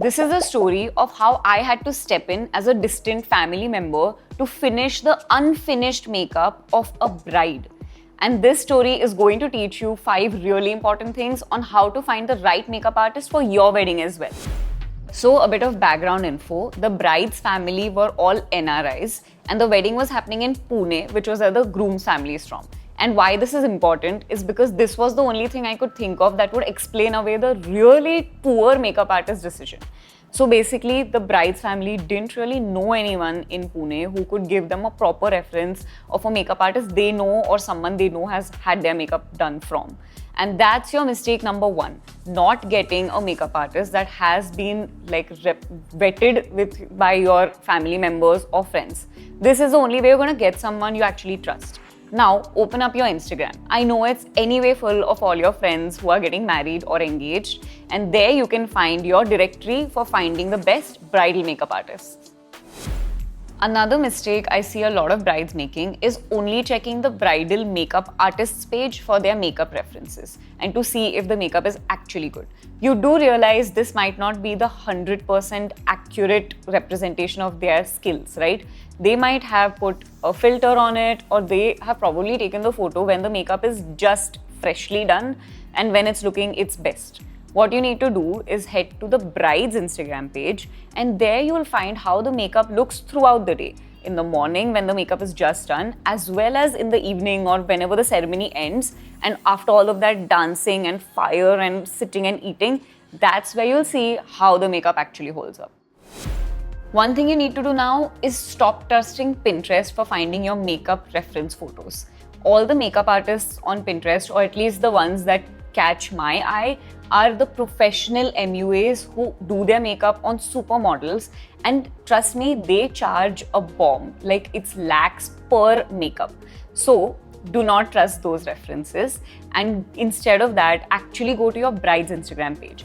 This is a story of how I had to step in as a distant family member to finish the unfinished makeup of a bride. And this story is going to teach you 5 really important things on how to find the right makeup artist for your wedding as well. So, a bit of background info. The bride's family were all NRIs and the wedding was happening in Pune, which was where the groom's family is from. And why this is important is because this was the only thing I could think of that would explain away the really poor makeup artist decision. So basically, the bride's family didn't really know anyone in Pune who could give them a proper reference of a makeup artist they know or someone they know has had their makeup done from. And that's your mistake number 1, not getting a makeup artist that has been vetted by your family members or friends. This is the only way you're going to get someone you actually trust. Now, open up your Instagram. I know it's anyway full of all your friends who are getting married or engaged, and there you can find your directory for finding the best bridal makeup artists. Another mistake I see a lot of brides making is only checking the bridal makeup artist's page for their makeup references and to see if the makeup is actually good. You do realize this might not be the 100% accurate representation of their skills, right? They might have put a filter on it, or they have probably taken the photo when the makeup is just freshly done and when it's looking its best. What you need to do is head to the bride's Instagram page, and there you will find how the makeup looks throughout the day. In the morning when the makeup is just done, as well as in the evening or whenever the ceremony ends, and after all of that dancing and fire and sitting and eating, that's where you'll see how the makeup actually holds up. One thing you need to do now is stop trusting Pinterest for finding your makeup reference photos. All the makeup artists on Pinterest, or at least the ones that catch my eye, are the professional MUAs who do their makeup on supermodels, and trust me, they charge a bomb. Like, it's lakhs per makeup. So do not trust those references, and instead of that, actually go to your bride's Instagram page.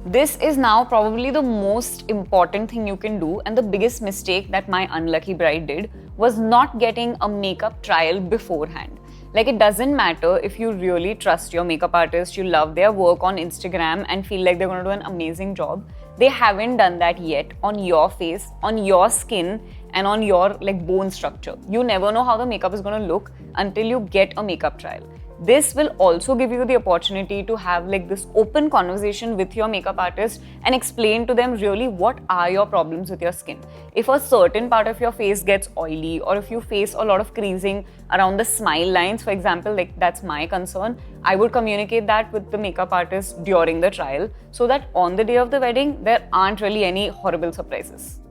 This is now probably the most important thing you can do, and the biggest mistake that my unlucky bride did was not getting a makeup trial beforehand. Like, it doesn't matter if you really trust your makeup artist, you love their work on Instagram and feel like they're going to do an amazing job. They haven't done that yet on your face, on your skin, and on your bone structure. You never know how the makeup is going to look until you get a makeup trial. This will also give you the opportunity to have this open conversation with your makeup artist and explain to them really what are your problems with your skin. If a certain part of your face gets oily, or if you face a lot of creasing around the smile lines, for example, that's my concern, I would communicate that with the makeup artist during the trial so that on the day of the wedding, there aren't really any horrible surprises.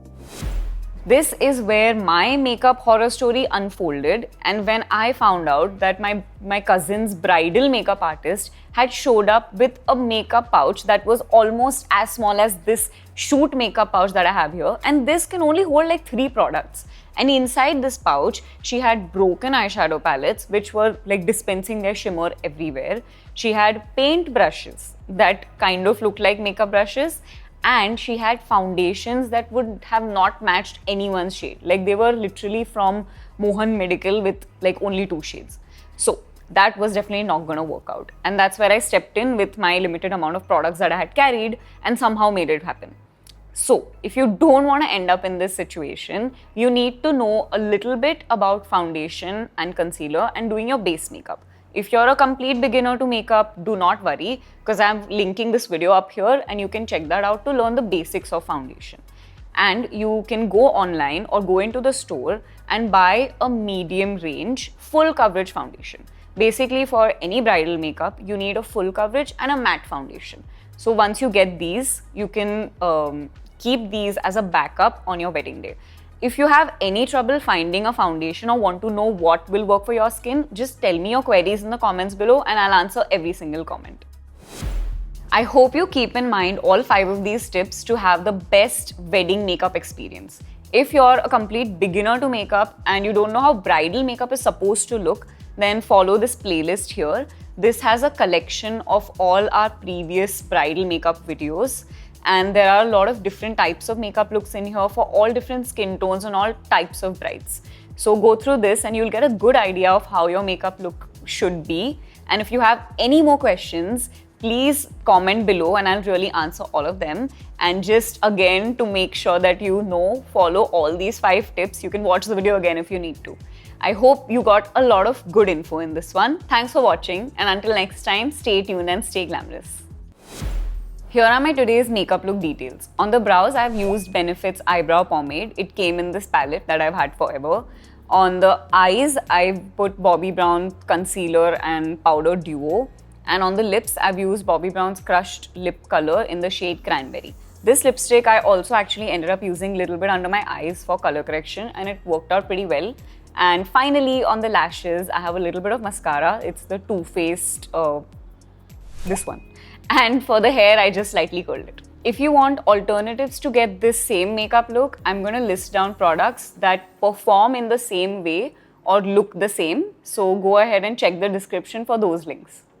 This is where my makeup horror story unfolded, and when I found out that my cousin's bridal makeup artist had showed up with a makeup pouch that was almost as small as this shoot makeup pouch that I have here, and this can only hold 3 products. And inside this pouch, she had broken eyeshadow palettes which were dispensing their shimmer everywhere. She had paint brushes that kind of looked like makeup brushes, and she had foundations that would have not matched anyone's shade. They were literally from Mohan Medical with only 2 shades. So that was definitely not going to work out. And that's where I stepped in with my limited amount of products that I had carried and somehow made it happen. So if you don't want to end up in this situation, you need to know a little bit about foundation and concealer and doing your base makeup. If you're a complete beginner to makeup, do not worry, because I'm linking this video up here and you can check that out to learn the basics of foundation. And you can go online or go into the store and buy a medium range full coverage foundation. Basically, for any bridal makeup, you need a full coverage and a matte foundation. So once you get these, you can keep these as a backup on your wedding day. If you have any trouble finding a foundation or want to know what will work for your skin, just tell me your queries in the comments below and I'll answer every single comment. I hope you keep in mind all 5 of these tips to have the best wedding makeup experience. If you're a complete beginner to makeup and you don't know how bridal makeup is supposed to look, then follow this playlist here. This has a collection of all our previous bridal makeup videos. And there are a lot of different types of makeup looks in here for all different skin tones and all types of brides. So go through this and you'll get a good idea of how your makeup look should be. And if you have any more questions, please comment below and I'll really answer all of them. And just again, to make sure that you know, follow all these 5 tips. You can watch the video again if you need to. I hope you got a lot of good info in this one. Thanks for watching, and until next time, stay tuned and stay glamorous. Here are my today's makeup look details. On the brows, I've used Benefit's eyebrow pomade. It came in this palette that I've had forever. On the eyes, I've put Bobbi Brown concealer and powder duo. And on the lips, I've used Bobbi Brown's crushed lip color in the shade Cranberry. This lipstick I also actually ended up using a little bit under my eyes for color correction, and it worked out pretty well. And finally, on the lashes, I have a little bit of mascara. It's the Too Faced, this one. And for the hair, I just slightly curled it. If you want alternatives to get this same makeup look, I'm going to list down products that perform in the same way or look the same. So go ahead and check the description for those links.